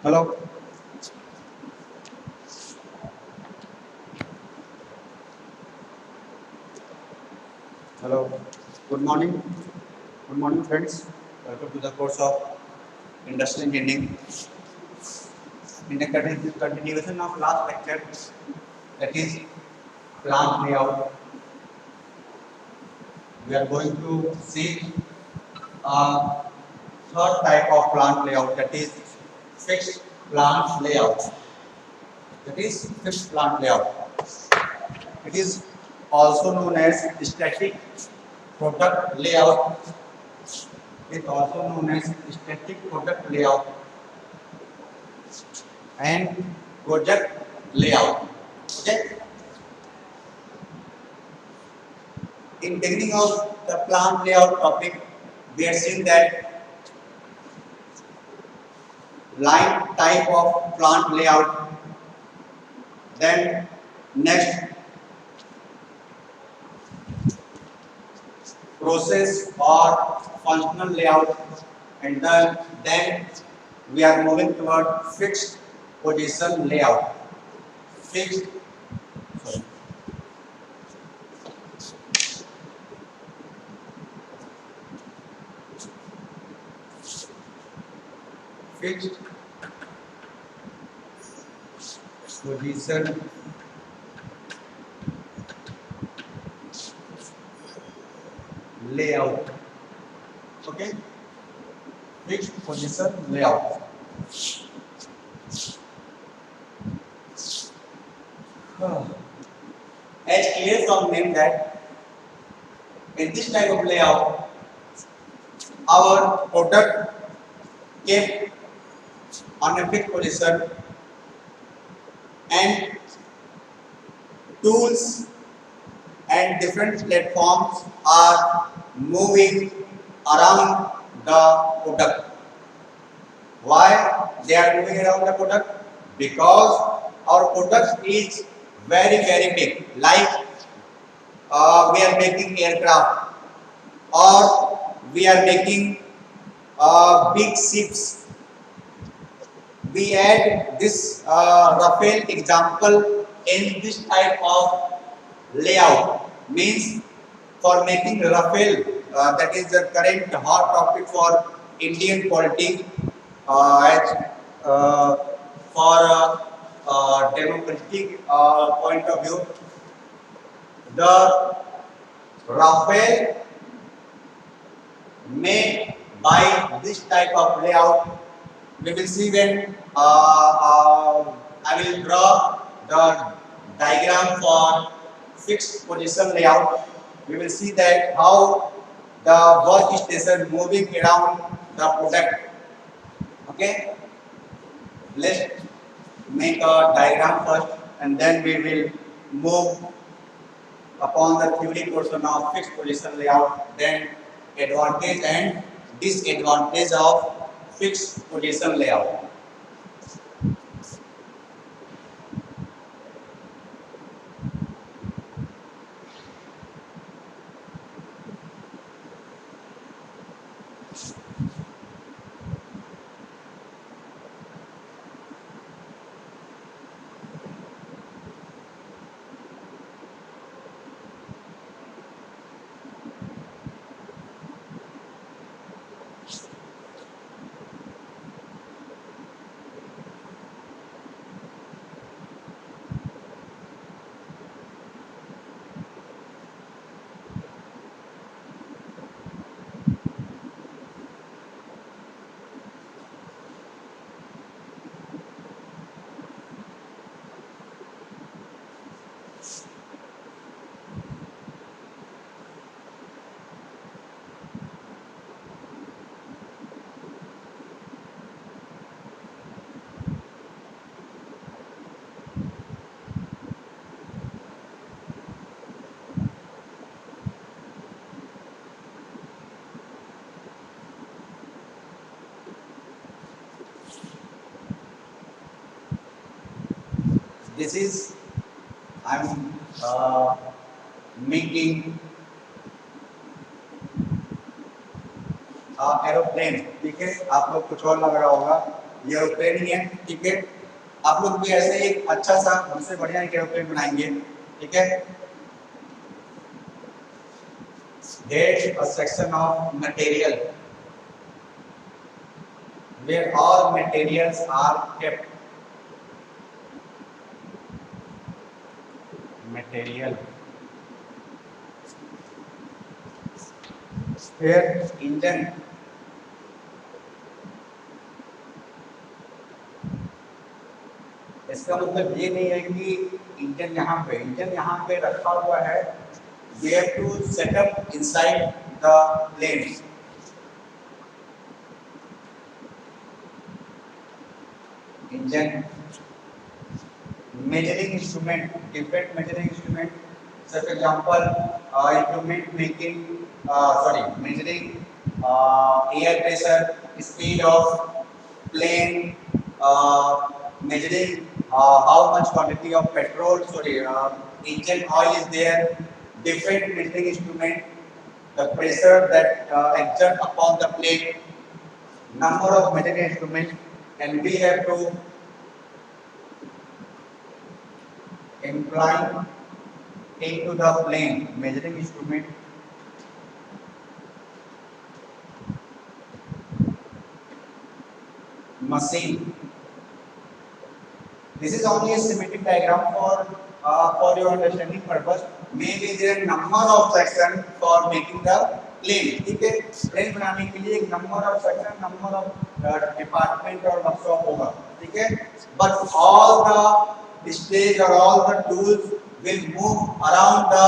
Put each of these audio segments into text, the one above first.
Hello. Hello. Good morning. Good morning, friends. Welcome to the course of Industrial Engineering. In the continuation of last lecture, that is plant layout, we are going to see a third type of plant layout, that is fixed plant layout. That is fixed plant layout. It is also known as static product layout. It is also known as static product layout and project layout. Okay. In beginning of the plant layout topic, we are seeing that line type of plant layout. Then next process or functional layout, and then we are moving toward fixed position layout. Fixed, sorry, fixed position layout. Okay, fixed position layout. As clear from name that in this type of layout, our product kept on a fixed position and tools and different platforms are moving around the product. Why they are moving around the product? Because our product is very big. Like we are making aircraft or we are making big ships. We add this Rafael example in this type of layout. Means for making Rafael, that is the current hot topic for Indian politics, as for democratic point of view, the Rafael made by this type of layout. We will see when I will draw the diagram for fixed position layout. We will see that how the workstation moving around the product. Okay, let's make a diagram first, and then we will move upon the theory portion of fixed position layout. Then advantage and disadvantage of fixed position layout. This is I'm making aeroplane. ठीक है, आप लोग कुछ और लग रहा होगा. ये एरोप्लेन ही है, ठीक है। आप लोग भी ऐसे एक अच्छा सा हमसे बढ़िया एक एरोप्लेन बनाएंगे, ठीक है। There's a section of material where all materials are kept. Material. Here engine. इसका मतलब ये नहीं है कि इंजन यहाँ पे रखा हुआ है। We have to set up inside the plane. Engine. Measuring instrument, different measuring instrument. Such example, instrument making, measuring air pressure, speed of plane, measuring how much quantity of petrol, engine oil is there. Different measuring instrument, the pressure that exert upon the plane, number of measuring instruments, and we have to incline into the plane measuring instrument. Machine. This is only a schematic diagram for your understanding purpose. Maybe there are number of sections for making the plane. ठीक है, plane बनाने के लिए एक number of section, number of department और workshop होगा, ठीक है. But all the stage or all the tools will move around the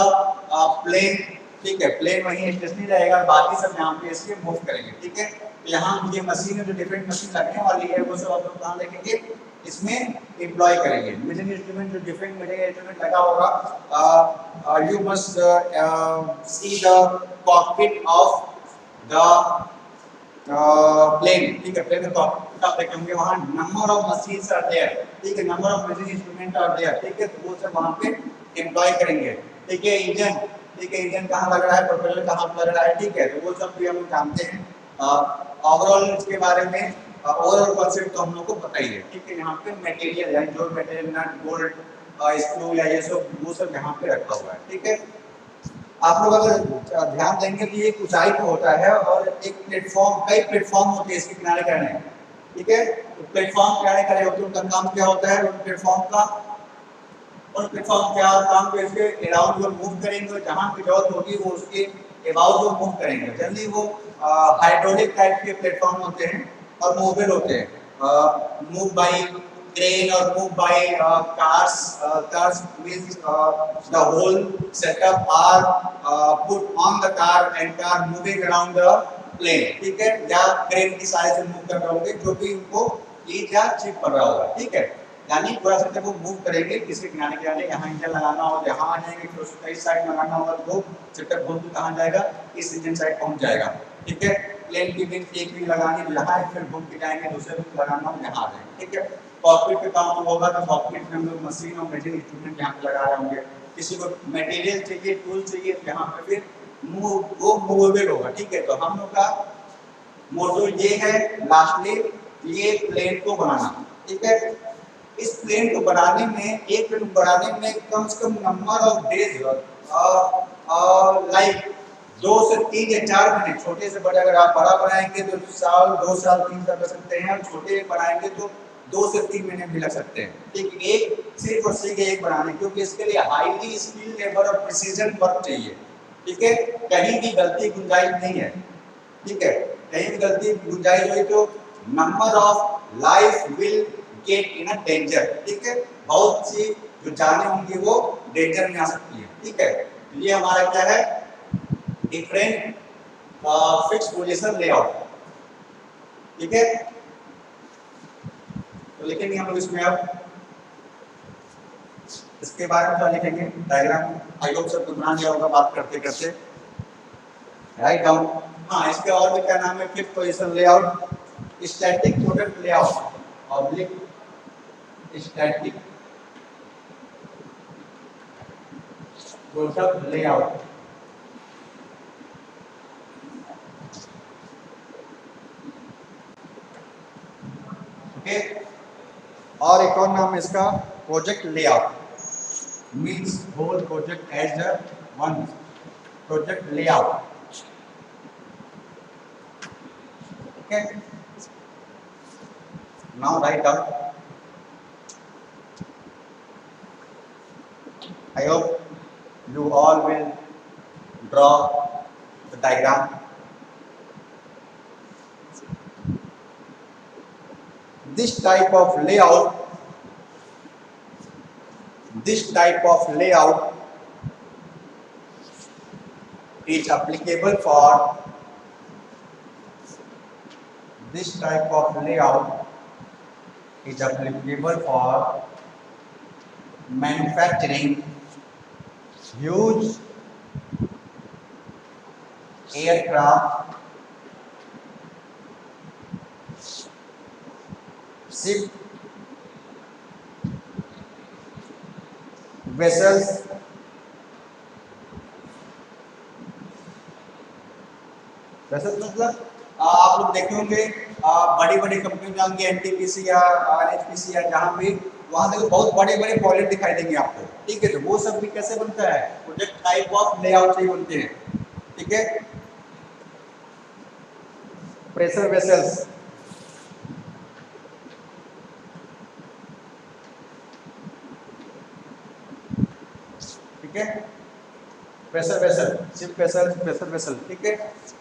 plane. ठीक है, प्लेन वहीं स्टेशनरी रहेगा, बाकी सब यहाँ पे इसके मूव करेंगे, ठीक है. यहाँ ये मशीन है, जो डिफरेंट मशीन लगने वाली है वो सब आप लोग कहाँ देखेंगे, इसमें एम्प्लॉय करेंगे. मेजरिंग इंस्ट्रूमेंट जो डिफरेंट मेजरिंग इंस्ट्रूमेंट लगा होगा, you must see the cockpit of the plane, ठीक है. प्लेन में कॉकपिट आप देखेंगे, वहाँ number of machines are there, ठीक है, number of measuring instrument are there, ठीक है. तो वो सब वहाँ पे एम्प्लॉय करेंगे, ठीक है. इंजन, ठीक है, इंजन कहाँ लग रहा है, प्रोपेलर कहाँ लग रहा है, ठीक है. तो वो सब भी हम जानते हैं. ओवरऑल इसके बारे में ओवरऑल कॉन्सेप्ट तो हम लोग को पता ही है, ठीक है. यहाँ पे मटेरियल है, जो मटेरियल नट बोल्ट स्क्रू या ये सब वो सब यहाँ पे रखा हुआ है, ठीक है. आप लोग अगर ध्यान देंगे तो ये एक ऊंचाई पे होता है और एक प्लेटफॉर्म, कई प्लेटफॉर्म होते हैं इसके किनारे किनारे, ठीक है. तो प्लेटफॉर्म किनारे किनारे होते हैं, उनका काम क्या होता है, उन प्लेटफॉर्म क्या काम पे इसके अराउंड वो मूव करेंगे, जहाँ पे जरूरत होगी वो उसके अबाउट वो मूव करेंगे. जनरली वो हाइड्रोलिक टाइप के प्लेटफॉर्म होते हैं और मूवेबल होते हैं, move by crane or move by cars. Cars means the whole setup are put on the car and car moving around the plane, ठीक है. या crane की सहायता से मूव कर रहे होंगे, जो भी इनको लीड या चिप कर रहा होगा, ठीक है. यानी पूरा सेटअप वो मूव करेंगे, किसी किनारे किनारे यहाँ इंजन लगाना हो यहाँ आ जाएंगे, फिर उसको इस साइड लगाना होगा तो सेटअप घूम के कहाँ जाएगा, इस इंजन साइड पहुँच जाएगा, ठीक है. प्लेन की विंग एक विंग लगानी तो यहाँ है, फिर घूम के जाएंगे दूसरे विंग लगाना हो यहाँ आ जाएंगे, ठीक है. कॉकपिट पे काम होगा तो कॉकपिट में हम लोग मशीन और मेजरिंग इंस्ट्रूमेंट यहाँ पे लगा रहे होंगे. किसी को मटेरियल चाहिए, टूल चाहिए, तो यहाँ पे फिर वो मूवेबल होगा, ठीक है. तो हम लोग का मोटो ये है लास्टली, ये प्लेन को बनाना, ठीक है. इस प्लेन को बनाने में, एक प्लेन बनाने में कम से कम नंबर ऑफ डेज, लाइक 2 से 3 या 4 महीने. छोटे से बड़े अगर आप बड़ा बनाएंगे तो साल 2 साल 3 साल लग सकते हैं, और छोटे बनाएंगे तो 2 से 3 महीने भी लग सकते हैं, ठीक. एक सिर्फ और सिर्फ एक बनाने, क्योंकि इसके लिए हाईली स्किल्ड लेबर और प्रिसीजन वर्क चाहिए, ठीक है. कहीं भी गलती गुंजाइश नहीं है, ठीक है. कहीं भी गलती गुंजाइश हुई तो number of life will get in a danger, ठीक है. बहुत सी जो जाने होंगी वो डेंजर में आ सकती है, ठीक है. ये हमारा क्या है, डिफरेंट फिक्स पोजीशन लेआउट, ठीक है. तो लिखेंगे हम लोग इसमें, अब इसके बारे में तो लिखेंगे डायग्राम. आई होप सबको ध्यान दिया होगा बात करते करते, राइट डाउन. हाँ, इसके और भी क्या नाम है, fix position layout, static product layout, oblique static product layout. Okay. और एक और नाम है इसका project layout, means whole project as a one project layout. Okay, now write down. I hope you all will draw the diagram. This type of layout, this type of layout is applicable for this type of layout is applicable for manufacturing huge aircraft, ship, vessels, वैसे तो मतलब आप लोग देखे होंगे बड़ी बड़ी company जाएंगे एनटीपीसी या एनएचपीसी या जहाँ भी, वहाँ देखो बहुत बड़े बड़े पॉलिट दिखाई देंगे आपको, ठीक है। तो वो सब भी कैसे बनता है, प्रोजेक्ट टाइप ऑफ लेआउट से ही बनते हैं, ठीक है। प्रेशर वेसल्स, ठीक है। Pressure vessel, ship vessel, pressure vessel, ठीक है।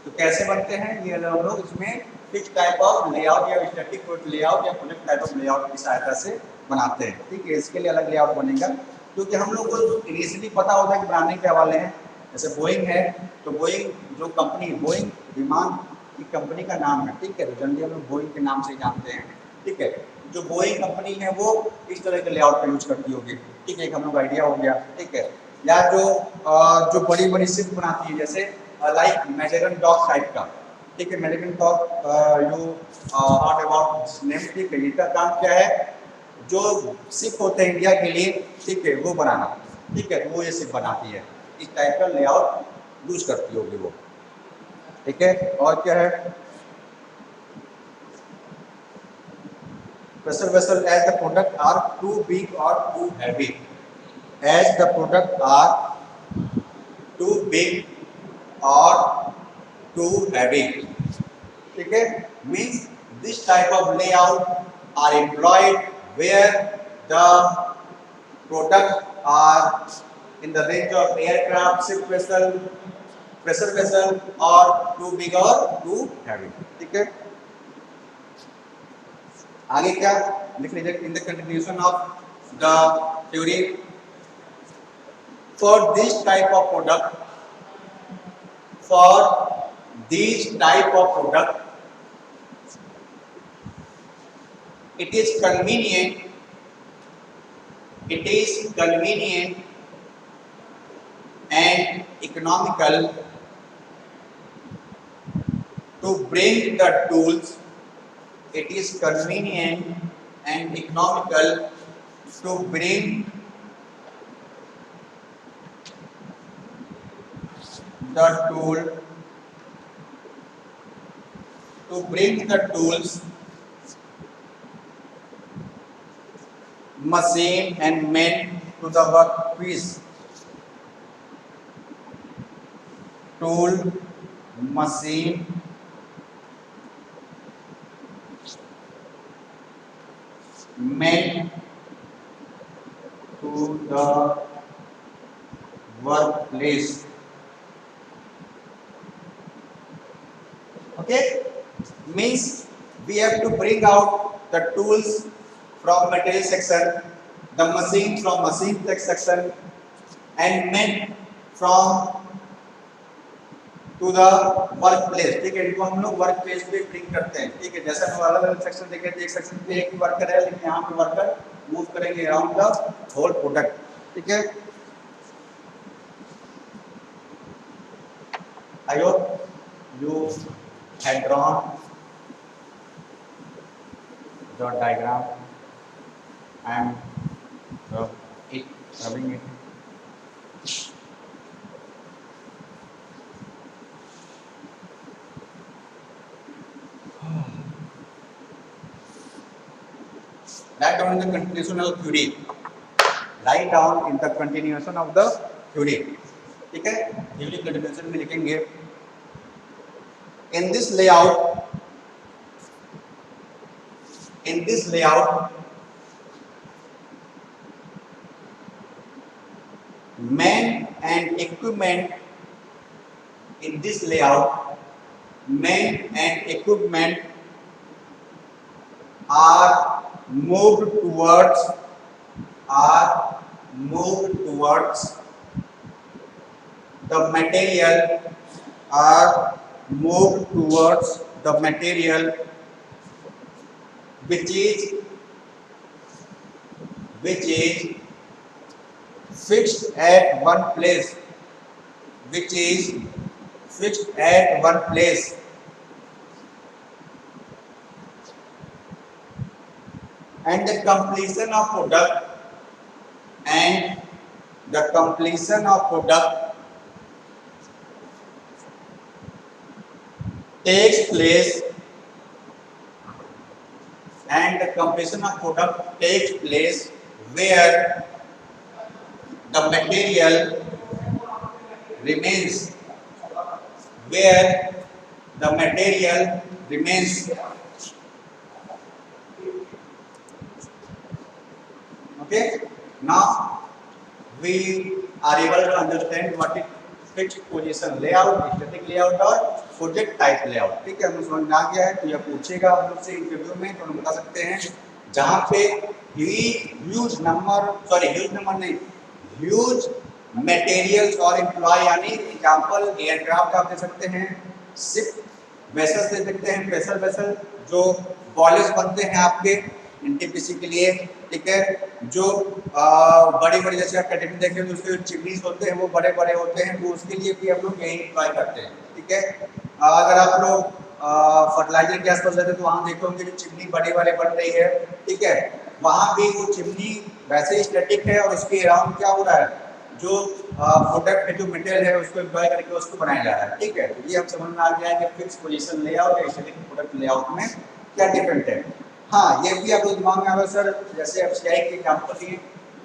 तो कैसे बनते हैं ये हम लोग इसमें फिक्स टाइप ऑफ लेआउट या स्टैटिक लेआउट या प्रोजेक्ट टाइप ऑफ लेआउट की सहायता से बनाते हैं, ठीक है। इसके लिए अलग लेआउट बनेगा, क्योंकि हम लोग को इनिशियली पता होता है कि बनाने क्या वाले हैं। जैसे बोइंग है, तो बोइंग जो कंपनी, बोइंग विमान की कंपनी का नाम है, ठीक है। तो जनरली हम लोग बोइंग के नाम से जानते हैं, ठीक है। जो बोइंग कंपनी है वो इस तरह के लेआउट का यूज करती होगी, ठीक है। एक हम लोग आइडिया हो गया, ठीक है। या जो बड़ी बड़ी शिप बनाती है, जैसे लाइक मैजेगन डॉक टाइप का, ठीक है। Mazagon dock you heard about name, ठीक है। इसका काम क्या है, जो शिप होते हैं इंडिया के लिए, ठीक है, वो बनाना, ठीक है। तो वो ये शिप बनाती है, इस टाइप का लेआउट यूज करती होगी वो, ठीक है। और क्या है, pressure vessel as the product are too big or too heavy, as the product are too big or too heavy, ठीक है। Means this type of layout are employed where the product are in the range of aircraft, ship vessel, pressure vessel और too big और too heavy, ठीक है। आगे क्या लिख लीजिए, in the continuation of the theory, for this type of product, for these type of product, it is convenient, it is convenient and economical to bring the tools, it is convenient and economical to bring the tool, to bring the tools, machine and men to the workpiece, tool, machine, men to the workplace. Okay, means we have to bring out the tools from material section, the machine from machine section, and men from to the work place, ठीक है। इनको हम लोग work place पे bring करते हैं, ठीक है। जैसे हम अलग अलग सेक्शन देखे थे, एक सेक्शन पे एक वर्कर है, लेकिन यहाँ पे वर्कर मूव करेंगे अराउंड द होल प्रोडक्ट, ठीक है। I hope you had drawn the diagram. I am rubbing it. Write down in the continuation of theory. Write down in the continuation of the theory. ठीक है, theory continuation में लिखेंगे in this layout men and equipment in this layout men and equipment are moved towards the material are moved towards the material which is fixed at one place, which is fixed at one place, and the completion of product takes place where the material remains okay. Now we are able to understand what is fixed position layout, static layout और project type layout. ठीक है, हमें समझ में आ गया है. तो यह पूछेगा हम लोग से इंटरव्यू में, तो हम बता सकते हैं जहाँ पे ह्यूज मटेरियल्स और एम्प्लॉय, यानी एग्जाम्पल एयरक्राफ्ट आप दे सकते हैं, शिप वेसल्स दे सकते हैं, प्रेशर वेसल जो बॉयलर्स बनते हैं आपके एनटीपीसी के लिए. ठीक है, जो बड़ी जैसे आप कैटेगरी देखें तो उसके चिमनीज होते हैं वो बड़े होते हैं, तो उसके लिए भी हम लोग यही अप्लाई करते हैं. ठीक है, अगर आप लोग फर्टिलाइजर के आसपास जाते तो वहाँ देखे होंगे जो चिमनी बड़ी वाले बन रही है. ठीक है, वहाँ भी वो चिमनी वैसे ही स्टैटिक है और उसके अराउंड क्या हो रहा है, जो प्रोडक्ट है, जो मटेरियल है, उसको एम्प्लॉय करके उसको बनाया जा रहा है. ठीक है, तो ये हम समझ में आ गया है कि फिक्स पोजीशन लेआउट और स्टैटिक प्रोडक्ट लेआउट में क्या डिफरेंट है. हाँ, ये भी आपको दिमाग में आ रहा है सर, जैसे आप सीआई के एग्जाम्पल दिए.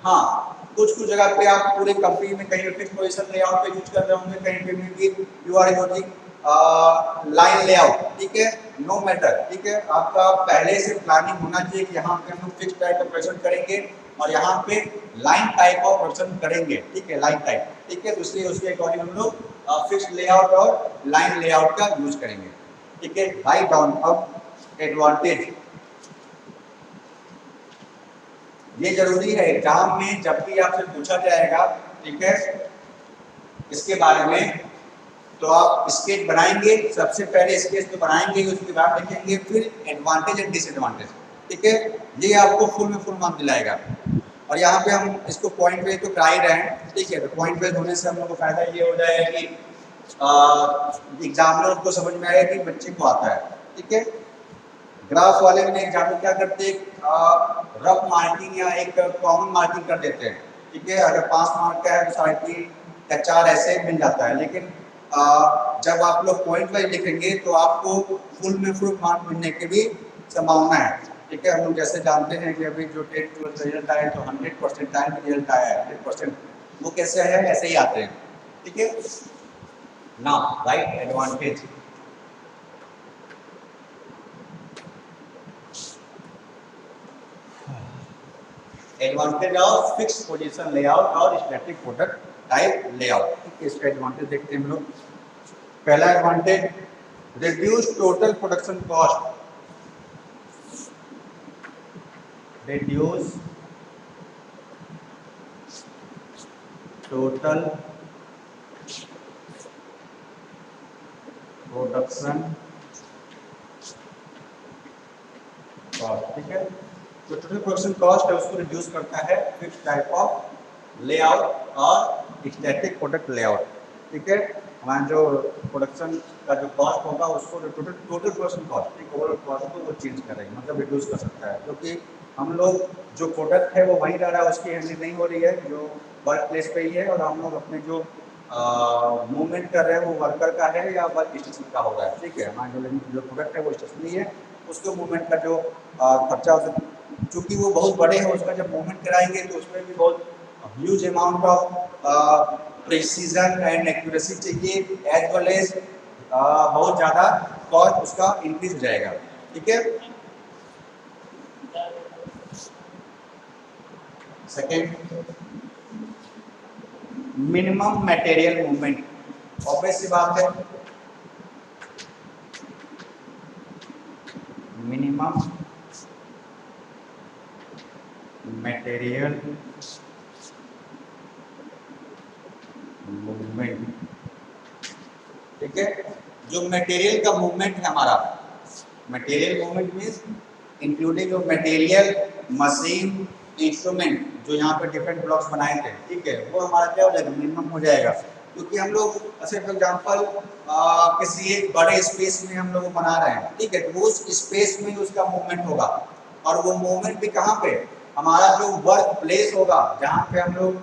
हाँ, कुछ जगह पे आप पूरे कंपनी में कहीं फिक्स पोजीशन लेआउट पे यूज कर रहे होंगे, कहीं पे भी you are using line layout. ठीक है, नो मैटर. ठीक है, आपका पहले से प्लानिंग होना चाहिए कि यहाँ पे हम लोग फिक्स टाइप ऑपरेशन करेंगे और यहाँ पे लाइन टाइप ऑफ ऑपरेशन करेंगे. ठीक है, लाइन टाइप. ठीक है, तो इसलिए उसके अकॉर्डिंग हम लोग फिक्स लेआउट और लाइन लेआउट का यूज करेंगे. ठीक है, राइट डाउन. अब एडवांटेज, ये जरूरी है एग्जाम में जब भी आपसे पूछा जाएगा. ठीक है, इसके बारे में तो आप स्केच बनाएंगे, सबसे पहले स्केच तो बनाएंगे, उसके बाद लिखेंगे फिर एडवांटेज एंड डिसएडवांटेज. ठीक है, ये आपको फुल मार्क्स दिलाएगा. और यहाँ पे हम इसको पॉइंट बेस्ड तो करा ही रहे हैं. ठीक है, तो पॉइंट बेस्ड होने से हम लोग को फायदा ये हो जाएगा कि एग्जामिनर को समझ में आएगा कि बच्चे को आता है. ठीक है, ग्राफ वाले में एग्जामिनर क्या करते हैं, रफ मार्किंग या एक कॉमन मार्किंग कर देते हैं. ठीक है, अगर 5 मार्क का है तो 3.5 या 4 ऐसे मिल जाता है. लेकिन जब आप लोग पॉइंट वाइज लिखेंगे तो आपको फुल मार्क मिलने की भी संभावना है. ठीक है, हम लोग जैसे जानते हैं कि अभी जो 10-12 रिजल्ट आए तो 100% टाइम रिजल्ट आया है, 100%. वो कैसे है, ऐसे ही आते हैं. ठीक है, now right advantage. Advantage of fix position layout और स्टैटिक प्रोडक्ट टाइप लेआउट. ठीक है, इसका एडवांटेज देखते हैं हम लोग. पहला advantage, reduce total production cost. Reduce total production cost. ठीक है, जो टोटल प्रोडक्शन कॉस्ट है उसको रिड्यूस करता है फिक्स टाइप ऑफ लेआउट और स्टैटिक प्रोडक्ट लेआउट. ठीक है, हमारा जो प्रोडक्शन का जो कॉस्ट होगा उसको टोटल प्रोडक्शन कॉस्ट, ठीक, ओवरऑल कॉस्ट को वो चेंज करेंगे, मतलब रिड्यूस कर सकता है. क्योंकि हम लोग जो प्रोडक्ट है वो वहीं रह रहा है, उसकी हैंडलिंग नहीं हो रही है, जो वर्क प्लेस पे ही है, और हम लोग अपने जो मूवमेंट कर रहे हैं वो वर्कर का है या वर्क स्टेशन का हो रहा है. ठीक है, हमारा जो प्रोडक्ट है वो स्टेशनरी है, उसके मूवमेंट का जो खर्चा चूंकि वो बहुत बड़े हैं, उसका जब मूवमेंट कराएंगे तो उसमें भी बहुत huge amount of precision and accuracy चाहिए, एज वेल एज बहुत ज़्यादा कॉस्ट उसका इंक्रीज हो जाएगा। ठीक है। Second, minimum material movement. Obvious सी बात है, मिनिमम मटेरियल मूवमेंट। ठीक है। जो मटेरियल का मूवमेंट है हमारा, मटेरियल मूवमेंट मीन्स इंक्लूडिंग जो मटेरियल, मशीन, इंस्ट्रूमेंट, जो यहाँ पे डिफरेंट ब्लॉक्स बनाए थे, ठीक है, वो हमारा क्या हो जाएगा, मिनिमम हो जाएगा। क्योंकि हम लोग फॉर एग्जाम्पल किसी एक बड़े स्पेस में हम लोग बना रहे हैं, ठीक है, तो उस स्पेस में उसका मूवमेंट होगा, और वो मूवमेंट भी कहाँ पे, हमारा जो वर्क प्लेस होगा, जहाँ पे हम लोग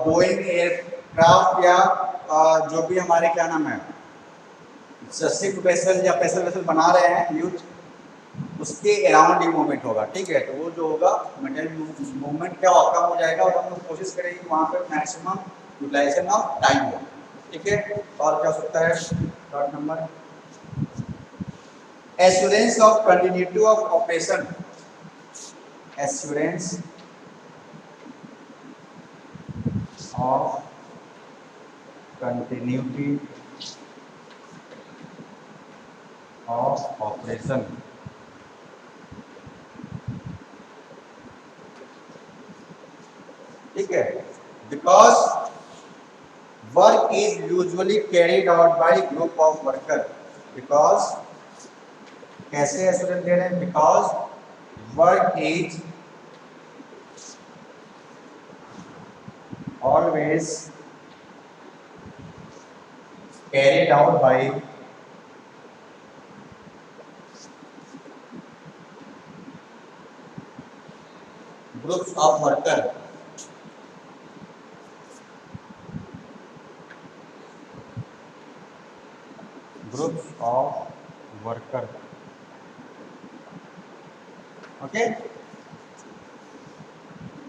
बोइंग एयरक्राफ्ट या जो भी हमारे क्या नाम है शिप वेसल या पैसल वेसल बना रहे हैं यूज, उसके अराउंड ही मूवमेंट होगा। ठीक है। तो वो जो होगा मटेरियल मूवमेंट क्या होगा, कम हो जाएगा, और हम लोग कोशिश करेंगे कि वहाँ पे मैक्सिमम यूटिलाइजेशन ऑफ टाइम हो। ठीक है। और क्या हो सकता है, third number, assurance of continuity of operation. Assurance of continuity of operation. ठीक है। Because work is usually carried out by group of worker. Because कैसे एश्योरेंस दे रहे हैं, because work is always carried out by groups of worker। Groups of worker. Okay.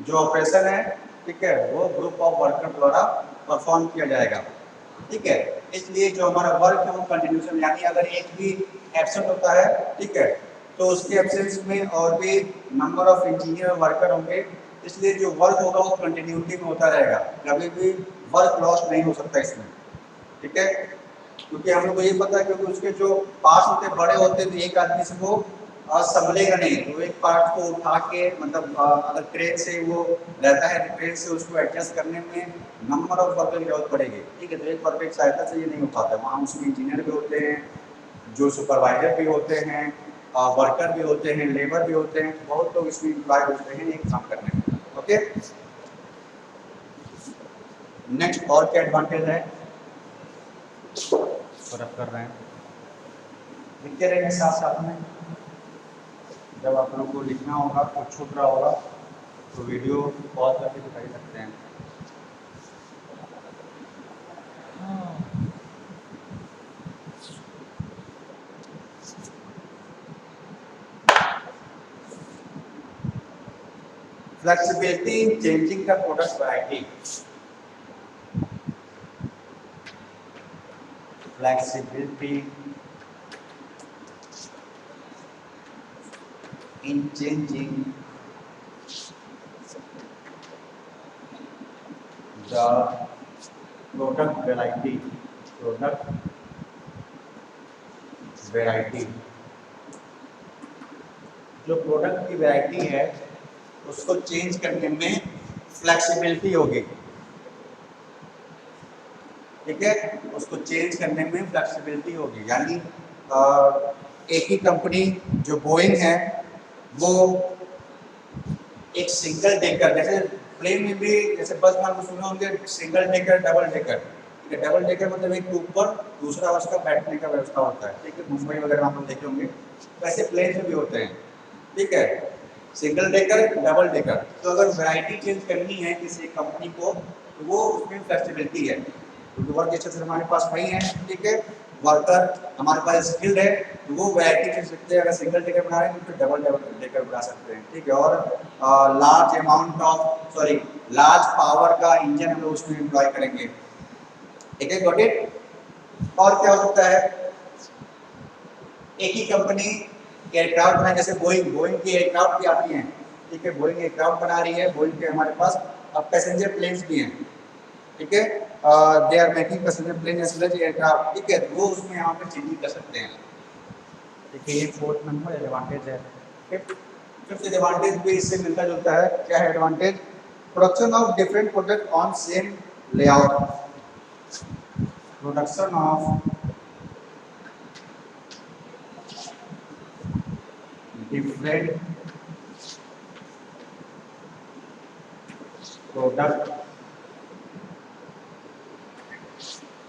जो operation है, ठीक है, वो ग्रुप ऑफ वर्कर द्वारा परफॉर्म किया जाएगा। ठीक है। इसलिए जो हमारा वर्क है वो कंटिन्यूशन, यानी अगर एक भी एब्सेंट होता है, ठीक है, तो उसके एब्सेंस में और भी नंबर ऑफ इंजीनियर वर्कर होंगे, इसलिए जो वर्क होगा वो कंटिन्यूटी में होता रहेगा, कभी भी वर्क लॉस नहीं हो सकता इसमें। ठीक है। क्योंकि हम लोग को ये पता है, क्योंकि उसके जो पार्ट्स होते बड़े होते हैं, तो एक आदमी से वो संभलेगा नहीं, तो एक पार्ट को उठा के, मतलब अगर क्रेन से वो रहता है तो क्रेन से उसको एडजस्ट करने में नंबर ऑफ वर्कर की जरूरत पड़ेगी। ठीक है। तो एक परफेक्ट सहायता से ये नहीं हो पाता, वहाँ उसमें इंजीनियर भी होते हैं, जो सुपरवाइजर भी होते हैं, वर्कर भी होते हैं, लेबर भी होते हैं, बहुत लोग इसमें इम्प्लॉय होते हैं एक काम करने में। ओके। नेक्स्ट और क्या एडवांटेज है, फर्क कर रहे हैं, लिखते रहेंगे साथ साथ में। जब आप लोगों को लिखना होगा, कुछ छूट रहा होगा, तो वीडियो पॉज करके दिखाई सकते हैं। Flexibility in changing the product variety. Flexibility in changing the product variety। product variety, जो प्रोडक्ट की वैरायटी है उसको चेंज करने में फ्लेक्सिबिलिटी होगी। ठीक है। उसको चेंज करने में फ्लेक्सिबिलिटी होगी, यानी एक ही कंपनी जो बोइंग है वो एक सिंगल डेकर, जैसे प्लेन में भी, जैसे बस में आपको सुना होंगे single decker, double decker. Double decker मतलब एक के ऊपर दूसरा उसका बैठने का व्यवस्था होता है। ठीक है। मुंबई वगैरह में आप लोग देखे होंगे, वैसे प्लेन में भी होते हैं। ठीक है। Single decker, double decker. तो अगर वैरायटी चेंज करनी है किसी कंपनी को, तो वो उसमें फ्लेक्सिबिलिटी है, क्योंकि वर्क स्ट्रक्चर हमारे पास वही है। ठीक है। वर्कर हमारे पास स्किल्ड है तो वो वैरायटी चुन सकते हैं। अगर सिंगल टिकट बना रहे हैं तो डबल डबल टिकट बना सकते हैं, ठीक है। और लार्ज पावर का इंजन हम लोग उसमें एम्प्लॉय करेंगे, ठीक है। Got it. और क्या हो सकता है, एक ही कंपनी एयरक्राफ्ट बनाए, जैसे बोइंग की एयरक्राफ्ट भी आती हैं, ठीक है। बोइंग एयरक्राफ्ट बना रही है, बोइंग के हमारे पास अब पैसेंजर प्लेन्स भी हैं, ठीक है। They are making passenger plane as well as aircraft, ठीक है। वो उसमें यहाँ पे चेंजिंग कर सकते हैं, ठीक है। ये फोर्थ नंबर एडवांटेज है, ठीक है। फिफ्थ एडवांटेज भी इससे मिलता जुलता है। क्या है advantage? Production of different product on same layout. Production of different product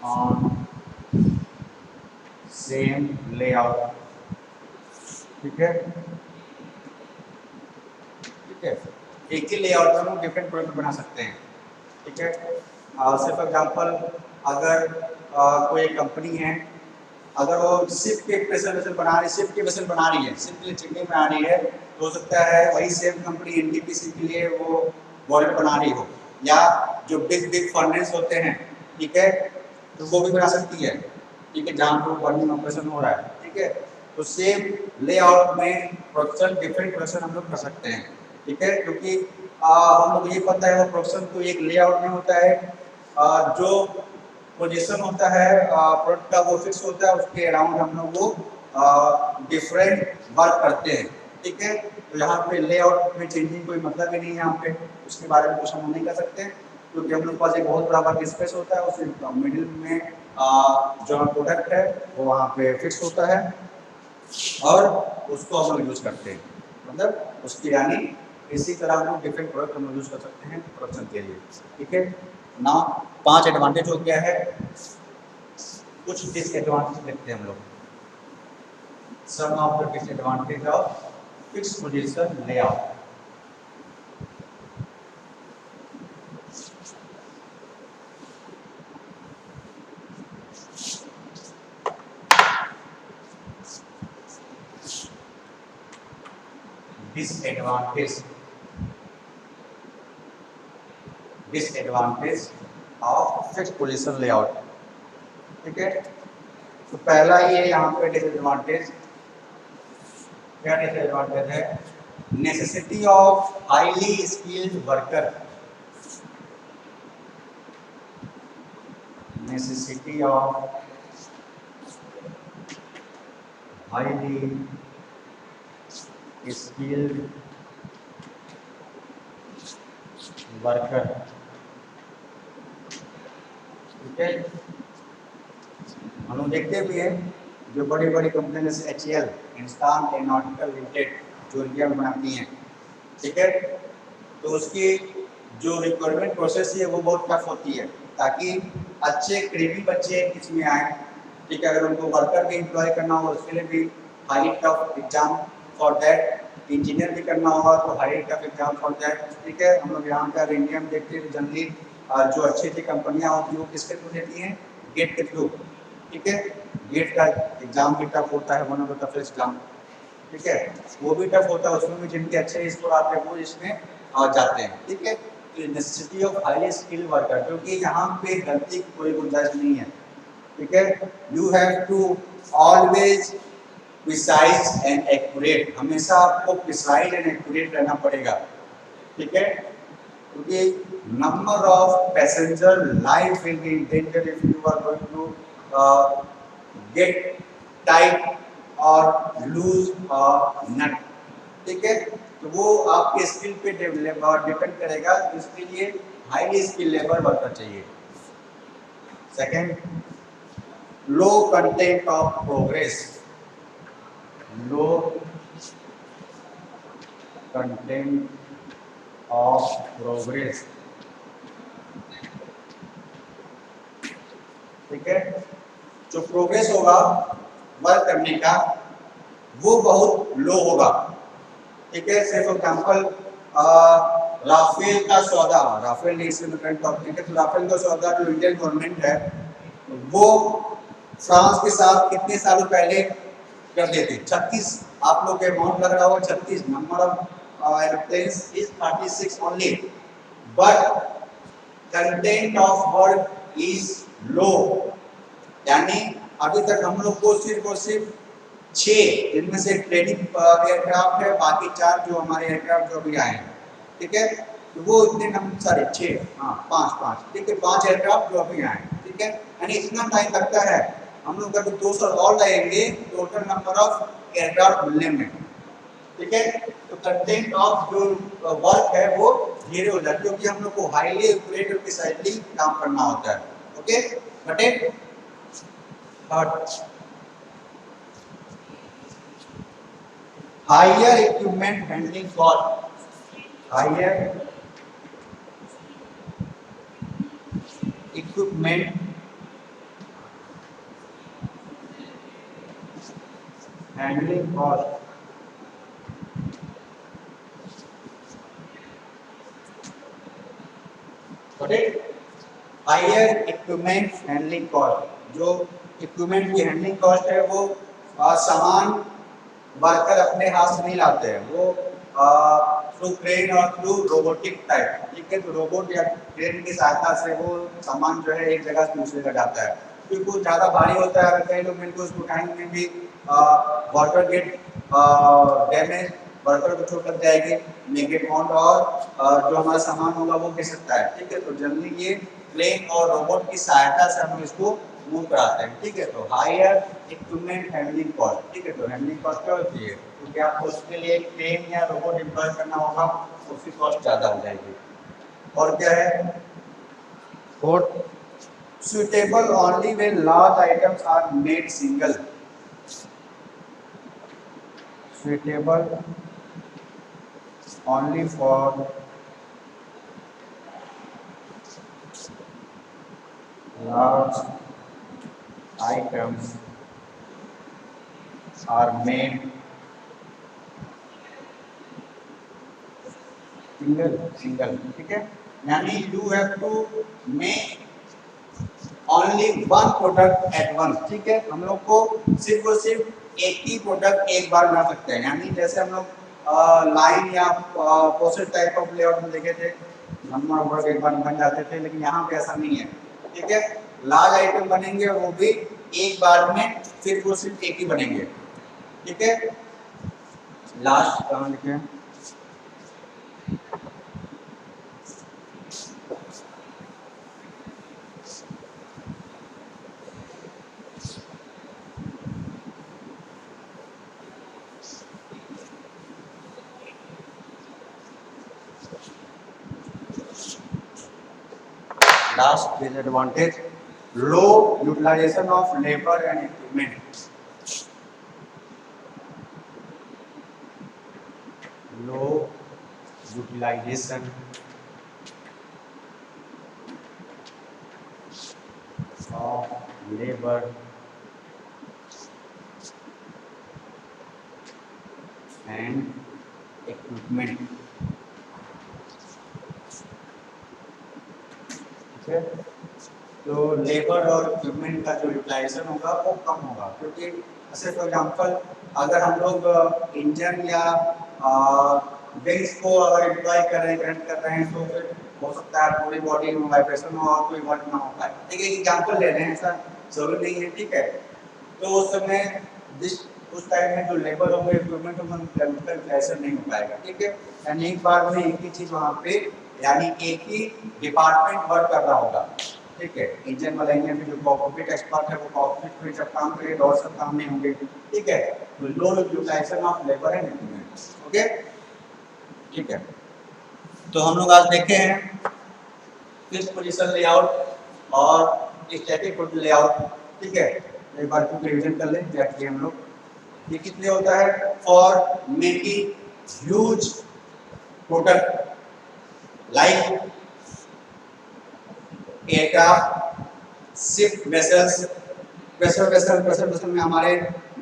on same layout, ठीक है, ठीक है। एक ही लेआउट में हम डिफरेंट प्रोडक्ट बना सकते हैं, ठीक है। सिर्फ एग्जांपल, अगर कोई कंपनी है, अगर वो शिप के प्रेशर वेसल बना रही, शिप के वेसल बना रही है, शिप के लिए चिमनी बना रही है, तो हो सकता है वही सेम कंपनी एनटीपीसी के लिए वो बॉयलर बना रही हो, या जो बिग बिग फर्नेस होते हैं, ठीक है, तो वो भी बना सकती है, ठीक है, जहाँ पर बर्निंग ऑपरेशन हो रहा है, ठीक है। तो सेम लेआउट में प्रोडक्शन, डिफरेंट प्रोडक्शन हम लोग कर सकते हैं, ठीक है। क्योंकि हम लोग ये पता है वो प्रोडक्शन तो एक लेआउट में होता है, जो पोजीशन होता है प्रोडक्ट का वो फिक्स होता है, उसके अराउंड हम लोग वो डिफरेंट वर्क करते हैं, ठीक है। तो यहाँ पे लेआउट में चेंजिंग कोई मतलब ही नहीं है, यहाँ पे उसके बारे में कुछ हम नहीं कर सकते, क्योंकि हम लोग के पास एक बहुत बड़ा वर्क स्पेस होता है, उस मिडिल में जो प्रोडक्ट है वो वहाँ पे फिक्स होता है और उसको हम लोग यूज करते हैं, मतलब उसकी यानी इसी तरह हम लोग डिफरेंट प्रोडक्ट हम लोग यूज कर सकते हैं प्रोडक्शन के लिए, ठीक है ना। 5 एडवांटेज हो गया है, कुछ डिसएडवांटेज देखते हैं हम लोग। Some of the disadvantage of fix position layout. Disadvantage disadvantage of fix position layout, ठीक है। तो पहला ही है यहाँ पे डिसएडवांटेज। क्या डिसएडवांटेज है? Necessity of highly skilled worker, necessity of highly skilled worker, ठीक है। हम लोग देखते भी हैं जो बड़ी बड़ी कंपनियां जैसे HAL, हिंदुस्तान एरोनॉटिकल लिमिटेड, जो इंडिया में बनाती हैं, ठीक है। तो उसकी जो रिक्वायरमेंट प्रोसेस है वो बहुत टफ होती है, ताकि अच्छे क्रेडिट बच्चे इसमें आए, ठीक है। अगर उनको वर्कर भी एम्प्लॉय करना हो उसके लिए भी high tough exam for that, engineer भी करना होगा तो high tough exam for that, ठीक है। हम लोग यहाँ पर इंडिया में देखते हैं जनरली जो अच्छी अच्छी कंपनियाँ होती हैं वो किसके थ्रू देती हैं? गेट के थ्रू, ठीक है। गेट का एग्जाम भी टफ होता है, one of the toughest exam, ठीक है। वो भी टफ होता है, उसमें भी जिनके अच्छे स्कोर आते हैं वो इसमें आ जाते हैं, ठीक है। तो necessity of highly skill worker, क्योंकि यहाँ पे गलती की कोई गुंजाइश नहीं है, ठीक है। You have to always precise and accurate, हमेशा आपको प्रिसाइज एंड एक्यूरेट रहना पड़ेगा, ठीक है। क्योंकि number of passenger life will be in danger if you are going to get tight और लूज नट, ठीक है। तो वो आपके स्किल पे डिपेंड करेगा, इसके लिए हाईली स्किल लेबर वर्कर चाहिए। Second, low content of progress, low content of progress, ठीक है। जो प्रोग्रेस होगा वर्क करने का वो बहुत लो होगा, ठीक है। सिर्फ एग्जाम्पल, राफेल का सौदा, राफेल ने इसमें करंट टॉपिक है, तो राफेल का सौदा जो इंडियन गवर्नमेंट है वो फ्रांस के साथ कितने सालों पहले कर देते? 36। आप लोग के अमाउंट लग रहा होगा 36। Number of aeroplanes is 36 only, but content of work is low. यानी अभी तक हम लोग को सिर्फ और सिर्फ 6, जिनमें से ट्रेनिंग एयरक्राफ्ट है, बाकी 4 जो हमारे एयरक्राफ्ट जो भी आए हैं, ठीक है, तो वो इतने नंबर सारे 6, हाँ 5, ठीक है, 5 एयरक्राफ्ट जो अभी आए हैं, ठीक है, यानी इतना टाइम लगता है। हम लोग अभी 2 साल और लगेंगे टोटल नंबर ऑफ एयरक्राफ्ट मिलने में, ठीक है। तो कंटेंट ऑफ जो वर्क है वो धीरे हो जाता है, क्योंकि हम लोग को हाईली एक्यूरेट और प्रिसाइजली काम करना होता है। Okay, but higher equipment handling cost, higher equipment handling cost, higher equipment handling cost, जो इक्विपमेंट की हैंडलिंग कॉस्ट है वो सामान वर्कर अपने हाथ से नहीं लाते हैं, वो थ्रू क्रेन और थ्रू रोबोटिक टाइप, ठीक है, तो रोबोट या क्रेन की सहायता से वो सामान जो है एक जगह से दूसरी जगह जाता है, क्योंकि वो ज़्यादा भारी होता है। अगर कई लोग मिलकर उसको उठाने में भी वाटर गेट डैमेज, वर्कर को चोट लग जाएगी, नेगेट बाउंड, और जो हमारा सामान होगा वो गिर सकता है, ठीक है। तो जल्दी ये क्रेन और रोबोट की सहायता से हम इसको मूव कराते हैं, ठीक है। तो हायर इक्विपमेंट हैंडलिंग कॉस्ट, ठीक है, तो हैंडलिंग कॉस्ट क्या होती है, क्योंकि आपको उसके लिए क्रेन या रोबोट एम्प्लॉय करना होगा, उसकी कॉस्ट ज़्यादा हो जाएगी। और क्या है, fourth, suitable only when large items are made single, suitable only for large items are made single, ठीक है, यानी you have to make only one product at once, ठीक है। हम लोग को सिर्फ और सिर्फ एक ही प्रोडक्ट एक बार बना सकते हैं, यानी जैसे हम लोग लाइन या प्रोसेस टाइप ऑफ लेआउट में देखे थे, नंबर वर्क एक बार बन जाते थे, लेकिन यहाँ पे ऐसा नहीं है, ठीक है। लार्ज आइटम बनेंगे और वो भी एक बार में सिर्फ और सिर्फ एक ही बनेंगे, ठीक है। लास्ट कहाँ लिखे हैं, last disadvantage, low utilization of labor and equipment, low utilization of labor and equipment, ठीक है। तो लेबर और इक्विपमेंट का जो यूटिलाइजेशन होगा वो कम होगा, क्योंकि जैसे फॉर एग्जांपल अगर हम लोग इंजन या विंग्स को अगर एम्प्लॉय कर रहे हैं, करंट कर रहे हैं, तो फिर हो सकता है पूरी बॉडी में वाइब्रेशन हो और कोई वर्क ना हो पाए, ठीक है। एक एग्जांपल ले रहे हैं, ऐसा जरूरी नहीं है, ठीक है। तो उस समय उस टाइम में जो लेबर होंगे, इक्विपमेंट होंगे, उनका यूटिलाइजेशन नहीं हो पाएगा, ठीक है। यानी एक बार में एक ही चीज वहाँ पे, यानी एक ही डिपार्टमेंट वर्क कर रहा होगा, ठीक है। इंजन वाला इंजन में जो कॉकपिट एक्सपर्ट है वो कॉकपिट में जब काम करेगा और सब काम नहीं होंगे, ठीक है। तो low utilization of labour and equipment, okay, ठीक है। तो हम लोग आज देखे हैं फिक्स्ड पोजीशन लेआउट और स्टैटिक लेआउट, ठीक है। एक बार फिर रिवीजन कर लें क्या किए हम लोग। ये कितने होता है, for making huge product like aircraft, ship vessels, pressure vessel में हमारे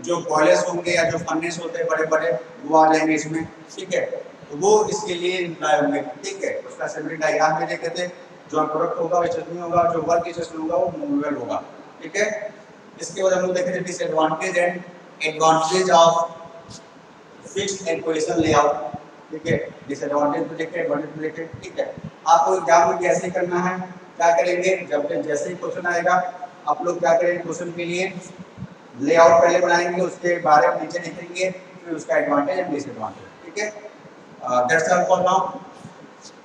जो बॉयलर्स होंगे या जो फर्नेस होते हैं बड़े बड़े, वो आ जाएंगे इसमें, ठीक है। तो वो इसके लिए इम्प्लॉय होंगे, ठीक है। उसका असेंबली डायग्राम में देखे थे, जो प्रोडक्ट होगा वो स्टेशनरी होगा, जो वर्क स्टेशन होगा वो मूवेबल होगा, ठीक है। इसके बाद हम लोग देखेंगे disadvantage and advantage of fixed and position layout. ठीक है, डिसएडवांटेज भी देखें, एडवांटेज भी देखें। ठीक है, आपको एग्जाम में कैसे करना है, क्या करेंगे, जब जैसे ही क्वेश्चन आएगा आप लोग क्या करेंगे, क्वेश्चन के लिए लेआउट पहले बनाएंगे, उसके बारे में नीचे लिखेंगे, फिर उसका एडवांटेज एंड डिसएडवांटेज। ठीक है, that's all for now.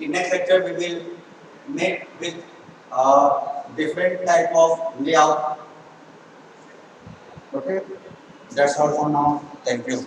In next lecture we will make with different type of layout. Okay, that's all for now. Thank you.